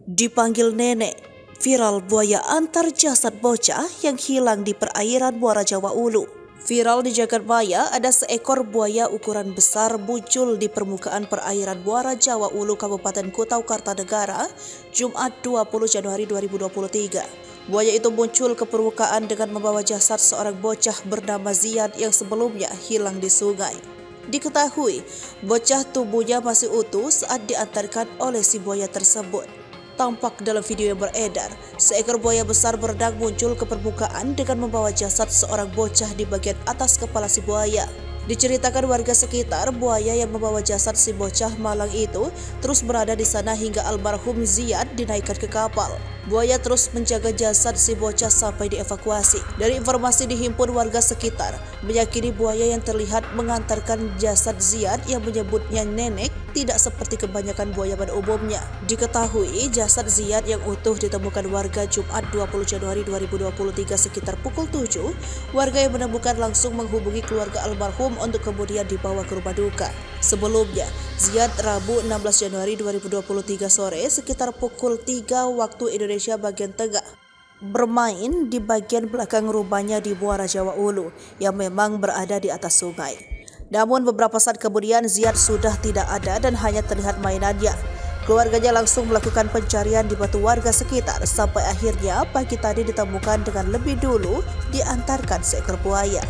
Dipanggil nenek, viral buaya antar jasad bocah yang hilang di perairan Muara Jawa Ulu. Viral di Jagadmaya, ada seekor buaya ukuran besar muncul di permukaan perairan Muara Jawa Ulu, Kabupaten Kutau Kartanegara, Jumat 20 Januari 2023. Buaya itu muncul ke permukaan dengan membawa jasad seorang bocah bernama Ziad yang sebelumnya hilang di sungai. Diketahui, bocah tubuhnya masih utuh saat diantarkan oleh si buaya tersebut. Tampak dalam video yang beredar, seekor buaya besar berenang muncul ke permukaan dengan membawa jasad seorang bocah di bagian atas kepala si buaya. Diceritakan warga sekitar, buaya yang membawa jasad si bocah malang itu terus berada di sana hingga almarhum Ziad dinaikkan ke kapal. Buaya terus menjaga jasad si bocah sampai dievakuasi. Dari informasi dihimpun warga sekitar, meyakini buaya yang terlihat mengantarkan jasad Ziad yang menyebutnya nenek tidak seperti kebanyakan buaya pada umumnya. Diketahui jasad Ziad yang utuh ditemukan warga Jumat 20 Januari 2023 sekitar pukul 7. Warga yang menemukan langsung menghubungi keluarga almarhum untuk kemudian dibawa ke rumah duka. Sebelumnya, Ziad Rabu 16 Januari 2023 sore sekitar pukul 3 waktu Indonesia bagian tengah bermain di bagian belakang rumahnya di Muara Jawa Ulu yang memang berada di atas sungai. Namun beberapa saat kemudian Ziad sudah tidak ada dan hanya terlihat mainannya. Keluarganya langsung melakukan pencarian dibantu warga sekitar sampai akhirnya pagi tadi ditemukan dengan lebih dulu diantarkan seekor buaya.